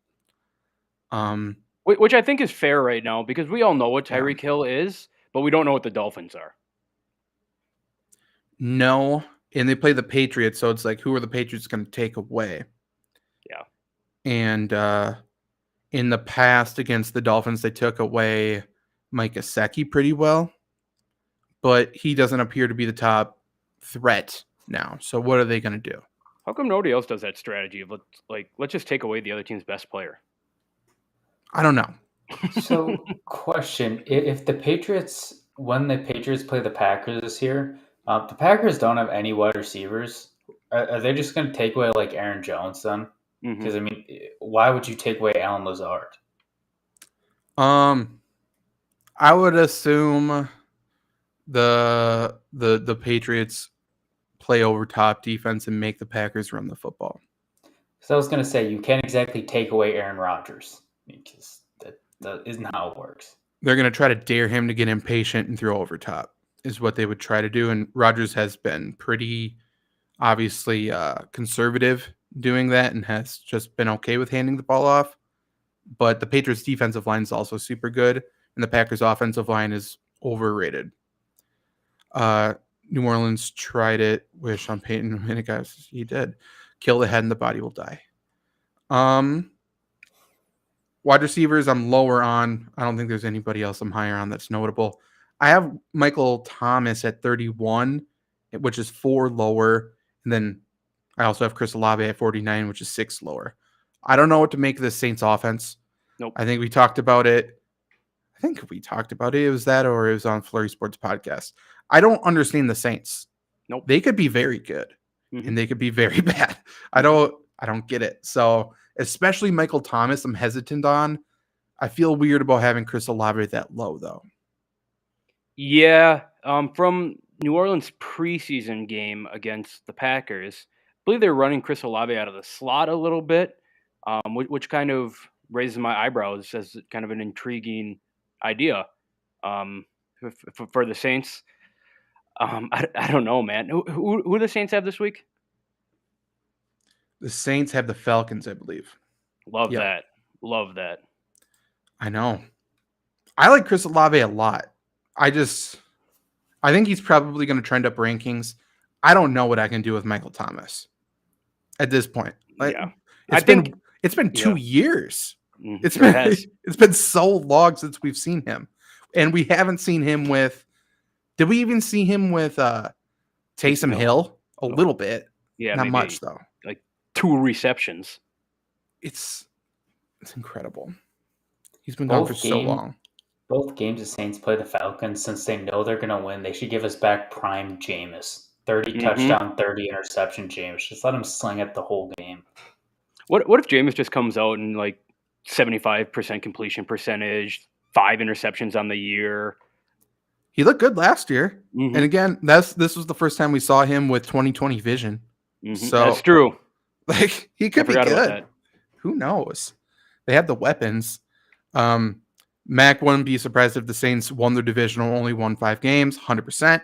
Which I think is fair right now because we all know what Tyreek Hill is, but we don't know what the Dolphins are. No, and they play the Patriots, so it's like, who are the Patriots going to take away? Yeah. And in the past against the Dolphins, they took away Mike Gesicki pretty well, but he doesn't appear to be the top threat now. So what are they going to do? How come nobody else does that strategy of let's just take away the other team's best player? I don't know. So, question: if the Patriots, when the Patriots play the Packers this year, the Packers don't have any wide receivers. Are they just going to take away like Aaron Jones then? Because I mean, why would you take away Allen Lazard? I would assume the Patriots play over top defense and make the Packers run the football. So I was going to say, you can't exactly take away Aaron Rodgers because that isn't how it works. They're going to try to dare him to get impatient and throw over top is what they would try to do. And Rodgers has been pretty obviously conservative doing that and has just been okay with handing the ball off. But the Patriots defensive line is also super good, and the Packers offensive line is overrated. New Orleans tried it with Sean Payton, and guys, he did. Kill the head and the body will die. Wide receivers, I'm lower on. I don't think there's anybody else I'm higher on that's notable. I have Michael Thomas at 31, which is 4 lower. And then I also have Chris Olave at 49, which is 6 lower. I don't know what to make of this Saints offense. Nope. I think we talked about it. It was that or it was on Flurry Sports Podcast. I don't understand the Saints. Nope. They could be very good and they could be very bad. I don't get it. So especially Michael Thomas, I'm hesitant on. I feel weird about having Chris Olave that low though. Yeah. From New Orleans preseason game against the Packers, I believe they're running Chris Olave out of the slot a little bit, which kind of raises my eyebrows as kind of an intriguing idea for the Saints. I don't know, man. Who do the Saints have this week? The Saints have the Falcons, I believe. Love that. I know. I like Chris Olave a lot. I think he's probably going to trend up rankings. I don't know what I can do with Michael Thomas at this point. It's been 2 years. It's been so long since we've seen him, and we haven't seen him with. Did we even see him with Taysom Hill? A little bit. Yeah, not much though. Like 2 receptions. It's incredible. He's been gone for so long. Both games the Saints play the Falcons, since they know they're going to win, they should give us back prime Jameis. 30 touchdown, 30 interception Jameis. Just let him sling it the whole game. What if Jameis just comes out and like 75% completion percentage, 5 interceptions on the year? He looked good last year. And again, this was the first time we saw him with 20/20 vision. So that's true. Like he could be good. Who knows? They have the weapons. Mac wouldn't be surprised if the Saints won their divisional, only won 5 games, 100%.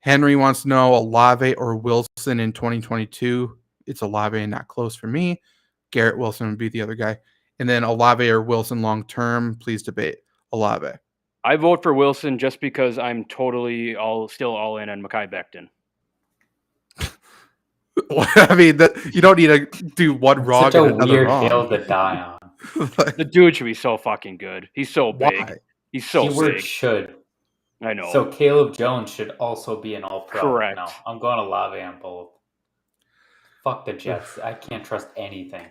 Henry wants to know Olave or Wilson in 2022. It's Olave and not close for me. Garrett Wilson would be the other guy. And then Olave or Wilson long term, please debate Olave. I vote for Wilson just because I'm totally still all in on Mekhi Becton. I mean, you don't need to do one wrong such a and another weird wrong. hill to die on. The dude should be so fucking good. He's so big. Why? He's so Keyword big. should. I know. So Caleb Jones should also be an all-pro. Correct. No, I'm going to Olave on both. Fuck the Jets. I can't trust anything.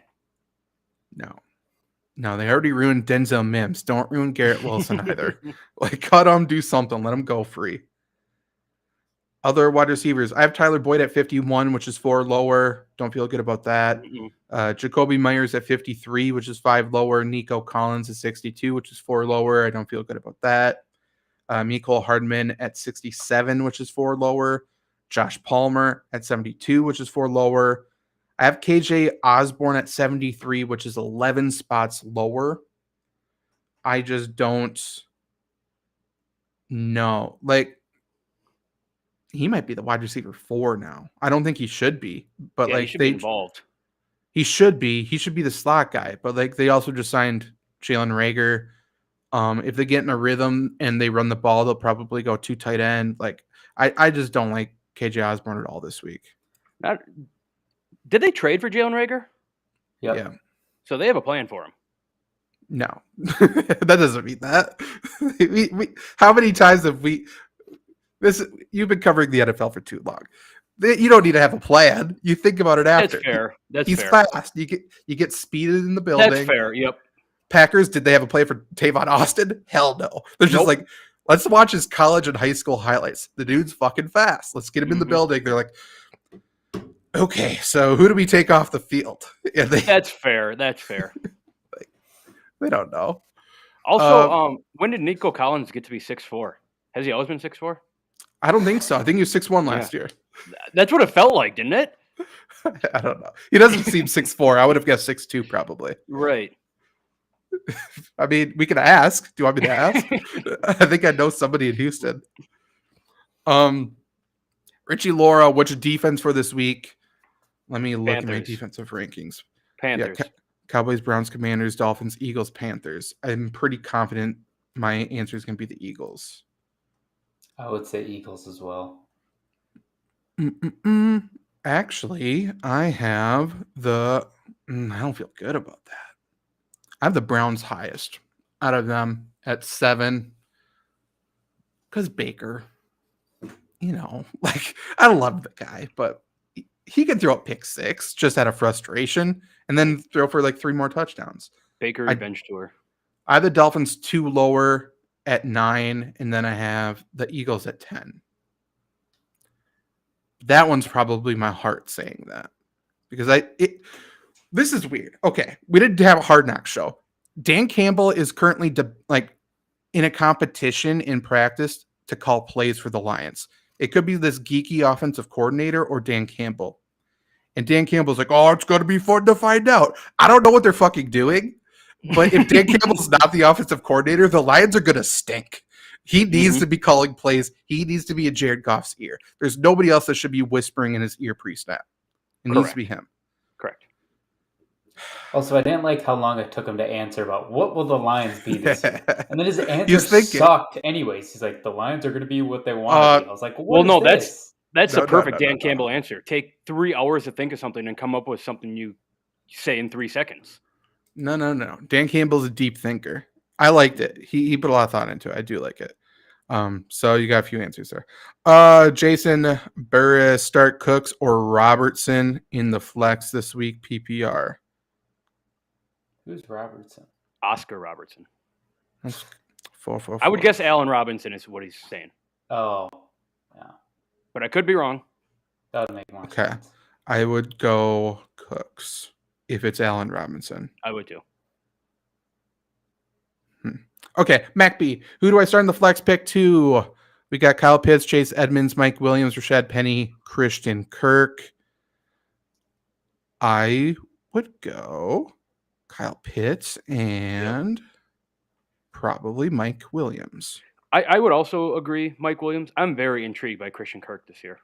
No, they already ruined Denzel Mims. Don't ruin Garrett Wilson either. Like, cut him, do something. Let him go free. Other wide receivers. I have Tyler Boyd at 51, which is 4 lower. Don't feel good about that. Jacoby Myers at 53, which is 5 lower. Nikko Collins at 62, which is 4 lower. I don't feel good about that. Mecole Hardman at 67, which is 4 lower. Josh Palmer at 72, which is 4 lower. I have KJ Osborne at 73, which is 11 spots lower. I just don't know. Like, he might be the wide receiver 4 now. I don't think he should be, but he should be involved. He should be. He should be the slot guy. But like, they also just signed Jalen Reagor. If they get in a rhythm and they run the ball, they'll probably go 2 tight end. Like, I just don't like KJ Osborne at all this week. Did they trade for Jalen Reagor? Yep. Yeah. So they have a plan for him. No, that doesn't mean that. How many times have you've been covering the NFL for too long. You don't need to have a plan. You think about it after. That's fair. He's fast. You get speeded in the building. That's fair. Yep. Packers, did they have a play for Tavon Austin? Hell no. They're just like, let's watch his college and high school highlights. The dude's fucking fast. Let's get him in the building. They're like, okay, so who do we take off the field? That's fair. That's fair. They don't know. Also, when did Nikko Collins get to be 6'4"? Has he always been 6'4"? I don't think so. I think he was 6'1" last year. That's what it felt like, didn't it? I don't know. He doesn't seem 6'4". I would have guessed 6'2" probably. Right. I mean, we can ask. Do you want me to ask? I think I know somebody in Houston. Richie Laura, what's your defense for this week? Let me look at my defensive rankings. Panthers. Yeah, Cowboys, Browns, Commanders, Dolphins, Eagles, Panthers. I'm pretty confident my answer is going to be the Eagles. I would say Eagles as well. Actually, I have I don't feel good about that. I have the Browns highest out of them at 7. Because Baker, like, I love the guy, but he can throw a pick 6 just out of frustration and then throw for like 3 more touchdowns. Baker revenge tour. I have the Dolphins 2 lower at 9, and then I have the Eagles at 10. That one's probably my heart saying that because this is weird. Okay, we didn't have a Hard Knocks show. Dan Campbell is currently in a competition in practice to call plays for the Lions. It could be this geeky offensive coordinator or Dan Campbell. And Dan Campbell's like, oh, it's going to be fun to find out. I don't know what they're fucking doing. But if Dan Campbell's not the offensive coordinator, the Lions are going to stink. He needs to be calling plays. He needs to be in Jared Goff's ear. There's nobody else that should be whispering in his ear pre-snap. It needs to be him. Correct. Also, I didn't like how long it took him to answer about what will the Lions be this year. And then his answer sucked anyways. He's like, the Lions are going to be what they want to be. I was like, that's the perfect Dan Campbell answer. Take 3 hours to think of something and come up with something you say in 3 seconds. No. Dan Campbell's a deep thinker. I liked it. He put a lot of thought into it. I do like it. So you got a few answers there. Jason Burris, start Cooks or Robertson in the flex this week, PPR. Who's Robertson? Oscar Robertson. That's 4. I would guess Allen Robinson is what he's saying. Oh, yeah. But I could be wrong. That would make more sense. I would go Cooks if it's Allen Robinson. I would too. Okay, Mac B. Who do I start in the flex pick 2? We got Kyle Pitts, Chase Edmonds, Mike Williams, Rashad Penny, Christian Kirk. I would go Kyle Pitts and probably Mike Williams. I would also agree, Mike Williams. I'm very intrigued by Christian Kirk this year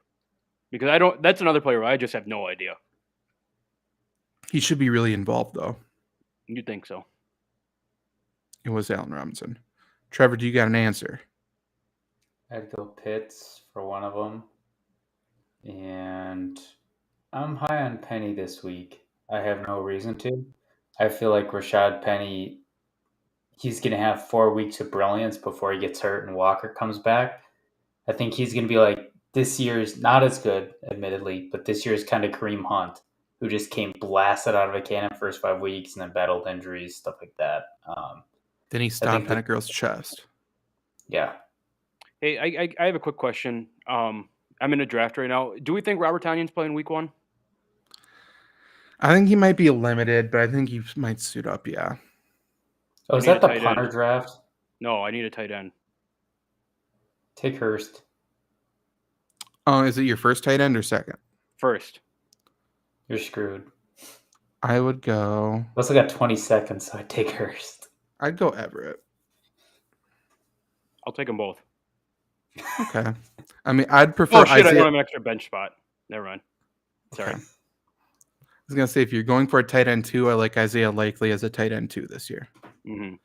because that's another player where I just have no idea. He should be really involved, though. You'd think so. It was Allen Robinson. Trevor, do you got an answer? I'd go Pitts for one of them. And I'm high on Penny this week. I have no reason to. I feel like Rashad Penny, he's going to have 4 weeks of brilliance before he gets hurt and Walker comes back. I think he's going to be like, this year's not as good, admittedly, but this year's kind of Kareem Hunt, who just came blasted out of a cannon first 5 weeks and then battled injuries, stuff like that. Then he stomped on a girl's chest. Yeah. Hey, I have a quick question. I'm in a draft right now. Do we think Robert Tonyan's playing week 1? I think he might be limited, but I think he might suit up, yeah. Oh, is that the punter draft? No, I need a tight end. Take Hurst. Oh, is it your first tight end or second? First. You're screwed. I would go... I also got 20 seconds, so I'd take Hurst. I'd go Everett. I'll take them both. Okay. I mean, I'd prefer... Oh, shit, I don't have an extra bench spot. Never mind. Sorry. Okay. I was going to say, if you're going for a tight end 2, I like Isaiah Likely as a tight end 2 this year. Mm-hmm.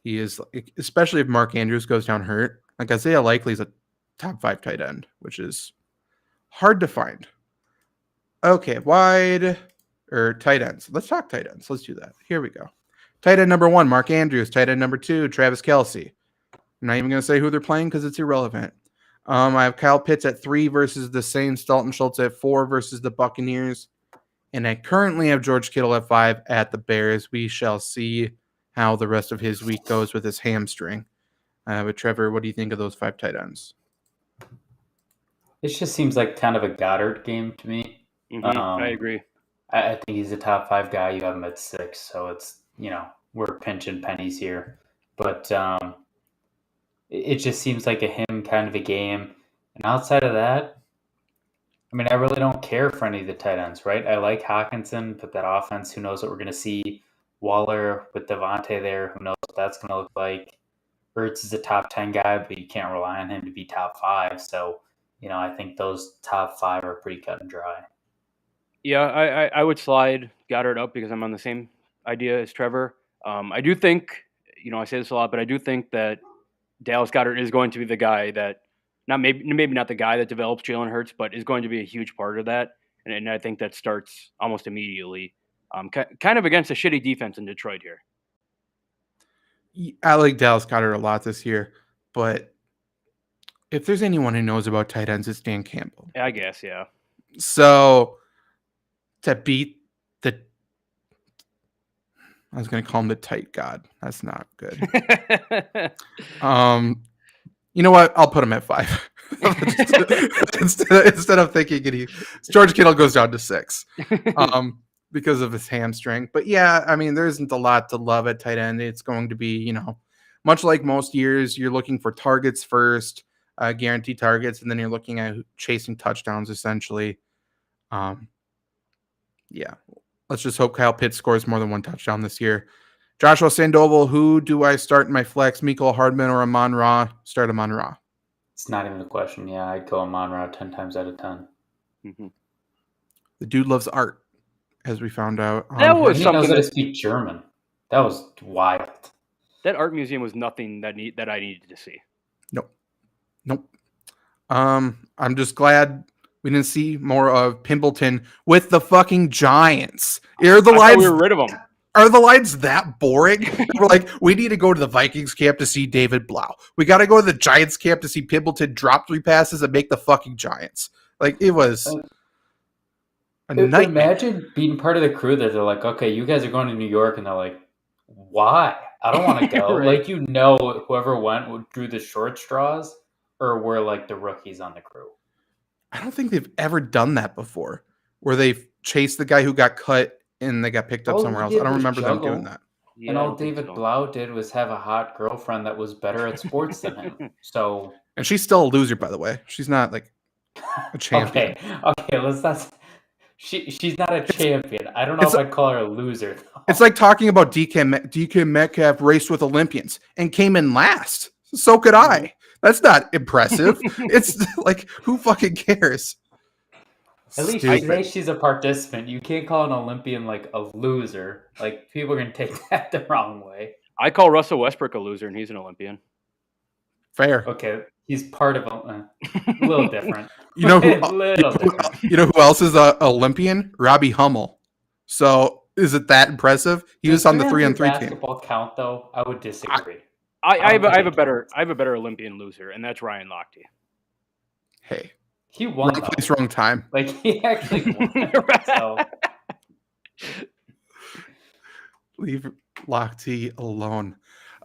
He is, especially if Mark Andrews goes down hurt, like Isaiah Likely is a top 5 tight end, which is hard to find. Okay, wide or tight ends. Let's talk tight ends. Let's do that. Here we go. Tight end number 1, Mark Andrews. Tight end number 2, Travis Kelce. I'm not even going to say who they're playing because it's irrelevant. I have Kyle Pitts at 3 versus the Saints, Dalton Schultz at 4 versus the Buccaneers. And I currently have George Kittle at 5 at the Bears. We shall see how the rest of his week goes with his hamstring. But Trevor, what do you think of those 5 tight ends? It just seems like kind of a Goddard game to me. Mm-hmm. I agree. I think he's a top 5 guy. You have him at 6, so it's, we're pinching pennies here. But it just seems like a him kind of a game. And outside of that, I mean, I really don't care for any of the tight ends, right? I like Hawkinson, but that offense, who knows what we're going to see. Waller with Devontae there, who knows what that's going to look like. Ertz is a top 10 guy, but you can't rely on him to be top 5. So, I think those top 5 are pretty cut and dry. Yeah, I would slide Goddard up because I'm on the same idea as Trevor. I do think, I say this a lot, but I do think that Dallas Goedert is going to be the guy that, maybe not the guy that develops Jalen Hurts, but is going to be a huge part of that. And I think that starts almost immediately. Kind of against a shitty defense in Detroit here. I like Dallas Goedert a lot this year, but if there's anyone who knows about tight ends, it's Dan Campbell. I guess, yeah. So to beat the... I was going to call him the tight god. That's not good. You know what? I'll put him at 5. instead of thinking George Kittle goes down to 6 because of his hamstring. But yeah, I mean, there isn't a lot to love at tight end. It's going to be, much like most years, you're looking for targets first, guaranteed targets, and then you're looking at chasing touchdowns essentially. Yeah, let's just hope Kyle Pitts scores more than 1 touchdown this year. Joshua Sandoval, who do I start in my flex? Mecole Hardman or Amon-Ra? Start Amon-Ra. It's not even a question. Yeah, I'd go Amon-Ra 10 times out of 10. Mm-hmm. The dude loves art, as we found out. That was he something knows how to speak German. That was wild. That art museum was nothing that I needed to see. Nope. I'm just glad we didn't see more of Pimpleton with the fucking Giants. We were rid of them. Are the lines that boring? We're like, we need to go to the Vikings camp to see David Blau. We got to go to the Giants camp to see Pimpleton drop 3 passes and make the fucking Giants. Like, it was a nightmare. Imagine being part of the crew that they're like, okay, you guys are going to New York, and they're like, why? I don't want to go. Right. Like, whoever went drew the short straws, or were like the rookies on the crew. I don't think they've ever done that before, where they've chased the guy who got cut and they got picked up somewhere else. I don't remember them doing that. Yeah, and all David Blau did was have a hot girlfriend that was better at sports than him. So, and she's still a loser, by the way. She's not like a champion. Okay, let's not. She's not a champion. I don't know if I'd call her a loser, though. It's like talking about DK Metcalf raced with Olympians and came in last. So could I. That's not impressive. It's like, who fucking cares? At least she says she's a participant. You can't call an Olympian like a loser. Like, people are going to take that the wrong way. I call Russell Westbrook a loser, and he's an Olympian. Fair. Okay, he's part of a little different. You know who? Different. You know who else is a Olympian? Robbie Hummel. So is it that impressive? He was on the 3-on-3 team. Basketball count though? I would disagree. I have a better Olympian loser, and that's Ryan Lochte. Hey, he won. Wrong place, wrong time. Like he actually won. So. Leave Lochte alone.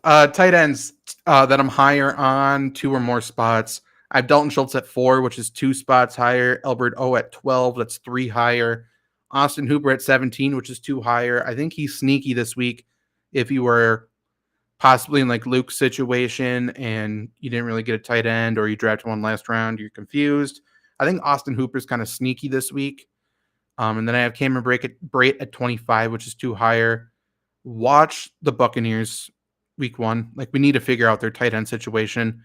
Tight ends that I'm higher on 2 or more spots. I have Dalton Schultz at 4, which is 2 spots higher. Albert O at 12, that's 3 higher. Austin Hooper at 17, which is 2 higher. I think he's sneaky this week. If you were possibly in like Luke's situation and you didn't really get a tight end or you drafted one last round, you're confused. I think Austin Hooper's kind of sneaky this week. And then I have Cameron Brate at 25, which is 2 higher. Watch the Buccaneers week 1. Like, we need to figure out their tight end situation.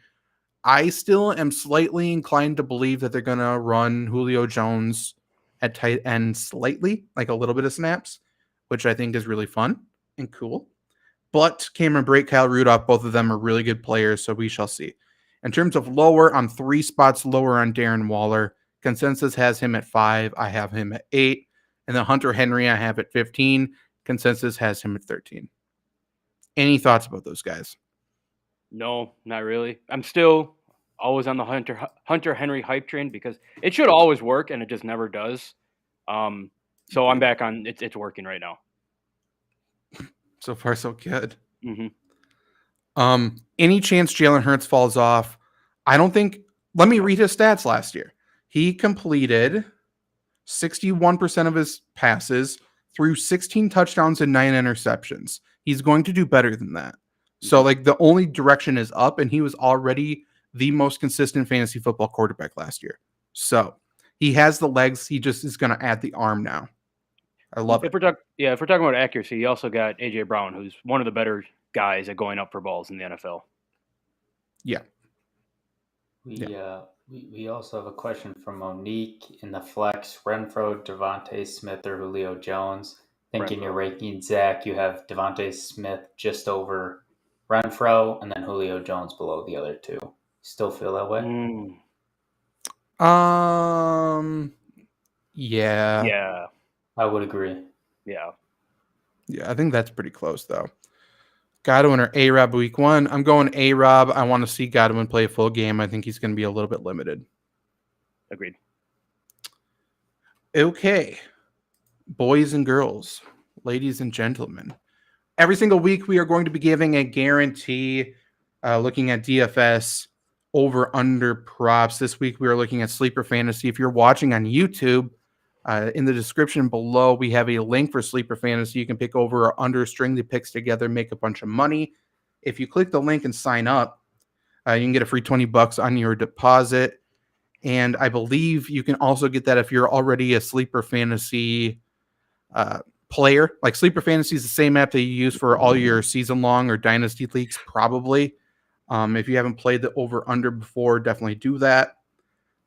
I still am slightly inclined to believe that they're going to run Julio Jones at tight end slightly, like a little bit of snaps, which I think is really fun and cool. But Cameron Brate, Kyle Rudolph, both of them are really good players, so we shall see. In terms of lower, I'm 3 spots lower on Darren Waller. Consensus has him at 5. I have him at 8. And then Hunter Henry I have at 15. Consensus has him at 13. Any thoughts about those guys? No, not really. I'm still always on the Hunter Henry hype train because it should always work, and it just never does. So I'm back on. It's working right now. So far, so good. Mm-hmm. Any chance Jalen Hurts falls off? I don't think. Let me read his stats last year. He completed 61% of his passes, threw 16 touchdowns and 9 interceptions. He's going to do better than that. So, like, the only direction is up, and he was already the most consistent fantasy football quarterback last year. So, he has the legs. He just is going to add the arm now. I love it. If we're talking about accuracy, you also got A.J. Brown, who's one of the better guys at going up for balls in the NFL. Yeah. We also have a question from Monique in the flex. Renfro, Devontae Smith, or Julio Jones. I think in your ranking, Zach, you have Devontae Smith just over Renfro, and then Julio Jones below the other 2. Still feel that way? Yeah. Yeah. I would agree. Yeah. Yeah, I think that's pretty close, though. Godwin or A-Rob week 1. I'm going A-Rob. I want to see Godwin play a full game. I think he's going to be a little bit limited. Agreed. Okay. Boys and girls, ladies and gentlemen. Every single week we are going to be giving a guarantee looking at DFS over under props. This week we are looking at Sleeper Fantasy. If you're watching on YouTube, in the description below, we have a link for Sleeper Fantasy. You can pick over or under, string the picks together, make a bunch of money. If you click the link and sign up, you can get a free $20 on your deposit. And I believe you can also get that if you're already a Sleeper Fantasy player. Like, Sleeper Fantasy is the same app that you use for all your season-long or dynasty leagues, probably. If you haven't played the over-under before, definitely do that.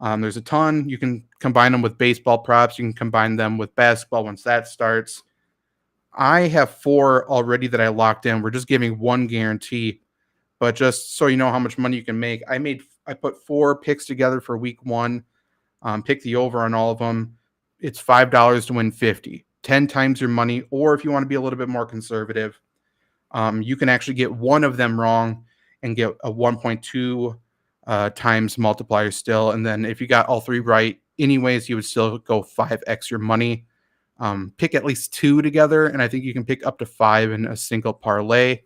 There's a ton. You can combine them with baseball props. You can combine them with basketball once that starts. I have 4 already that I locked in. We're just giving 1 guarantee. But just so you know how much money you can make, I put 4 picks together for week 1. Pick the over on all of them. It's $5 to win 50. 10 times your money. Or if you want to be a little bit more conservative, you can actually get one of them wrong and get a 1.2 times multiplier still. And then if you got all 3 right anyways, you would still go 5x your money. Pick at least 2 together, and I think you can pick up to 5 in a single parlay.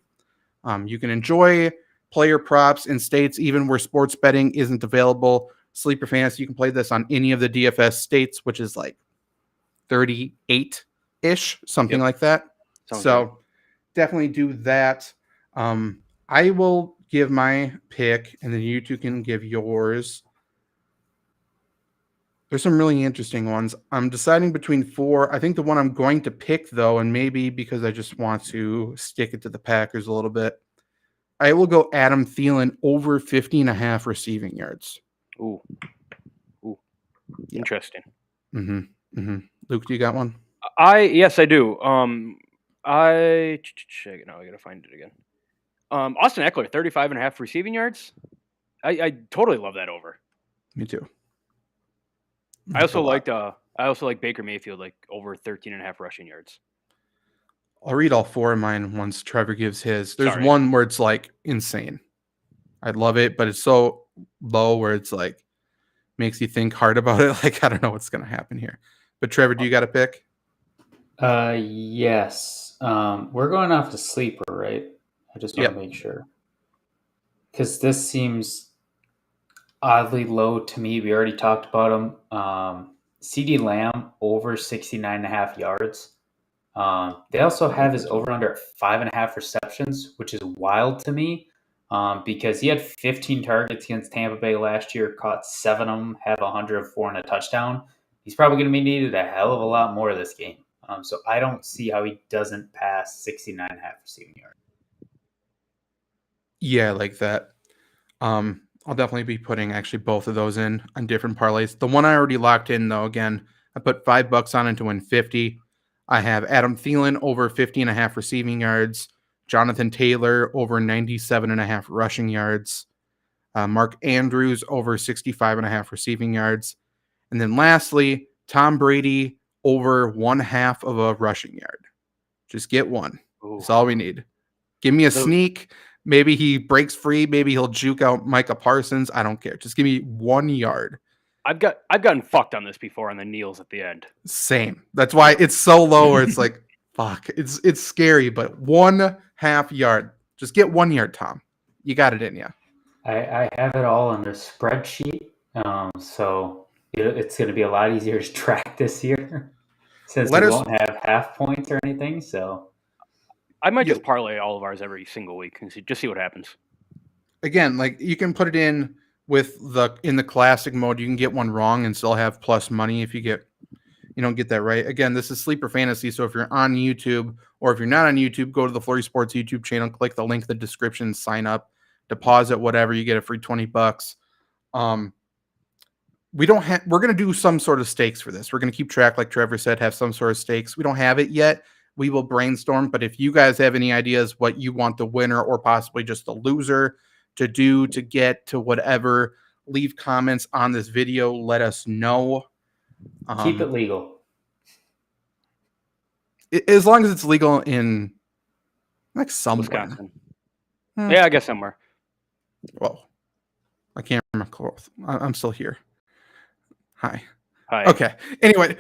You can enjoy player props in states even where sports betting isn't available. Sleeper Fantasy, you can play this on any of the DFS states, which is like 38-ish, something like that. Sounds so good. Definitely do that. I will give my pick, and then you two can give yours. There's some really interesting ones. I'm deciding between 4. I think the one I'm going to pick, though, and maybe because I just want to stick it to the Packers a little bit, I will go Adam Thielen over 50.5 receiving yards. Ooh. Interesting. Luke, do you got one? Yes, I do. Now I gotta find it again. Austin Eckler, 35.5 receiving yards. I totally love that over. Me too. I also like Baker Mayfield, like over 13.5 rushing yards. I'll read all four of mine once Trevor gives his. There's Sorry. one where it's like insane. I love it, but it's so low where it's like makes you think hard about it. Like, I don't know what's going to happen here. But Trevor, do you got a pick? Yes. We're going off the sleeper, right? I just want to make sure. Because this seems oddly low to me. We already talked about him. CD Lamb over 69.5 yards. They also have his over-under at 5.5 receptions, which is wild to me because he had 15 targets against Tampa Bay last year, caught 7 of them, had 104 and a touchdown. He's probably going to be needed a hell of a lot more this game. So I don't see how he doesn't pass 69.5 receiving yards. Yeah, I like that. I'll definitely be putting actually both of those in on different parlays. The one I already locked in, though, again, I put $5 on it to win 50. I have Adam Thielen over 50.5 receiving yards, Jonathan Taylor over 97.5 rushing yards, Mark Andrews over 65.5 receiving yards, and then lastly, Tom Brady over 1/2 of a rushing yard. Just get one. Ooh. That's all we need. Give me a sneak. Maybe he breaks free. Maybe he'll juke out Micah Parsons. I don't care. Just give me 1 yard. I've gotten fucked on this before on the kneels at the end. Same. That's why it's so low where it's like, fuck. It's scary, but 1/2 yard. Just get 1 yard, Tom. You got it in you. I have it all on the spreadsheet. So it's going to be a lot easier to track this year since we won't have half points or anything. So I might just parlay all of ours every single week and just see what happens. Again, like you can put it in with in the classic mode. You can get one wrong and still have plus money if you don't get that right. Again, this is Sleeper Fantasy. So if you're on YouTube or if you're not on YouTube, go to the Flurry Sports YouTube channel, click the link in the description, sign up, deposit whatever, you get a free $20. We're going to do some sort of stakes for this. We're going to keep track, like Trevor said, have some sort of stakes. We don't have it yet. We will brainstorm, but if you guys have any ideas what you want the winner or possibly just the loser to do to get to whatever, leave comments on this video. Let us know. Keep it legal. As long as it's legal in like somewhere. Wisconsin. Yeah, I guess somewhere. Well, I can't remember close. I'm still here. Hi. Okay. Anyway,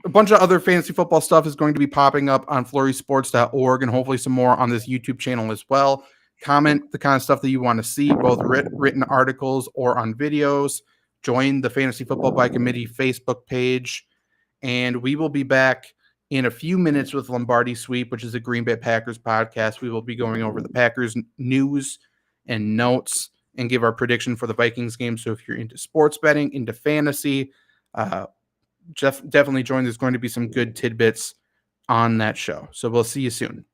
a bunch of other fantasy football stuff is going to be popping up on flurrysports.org and hopefully some more on this YouTube channel as well. Comment the kind of stuff that you want to see, both written articles or on videos. Join the Fantasy Football by Committee Facebook page. And we will be back in a few minutes with Lombardi Sweep, which is a Green Bay Packers podcast. We will be going over the Packers news and notes and give our prediction for the Vikings game. So if you're into sports betting, into fantasy, definitely join. There's going to be some good tidbits on that show. So we'll see you soon.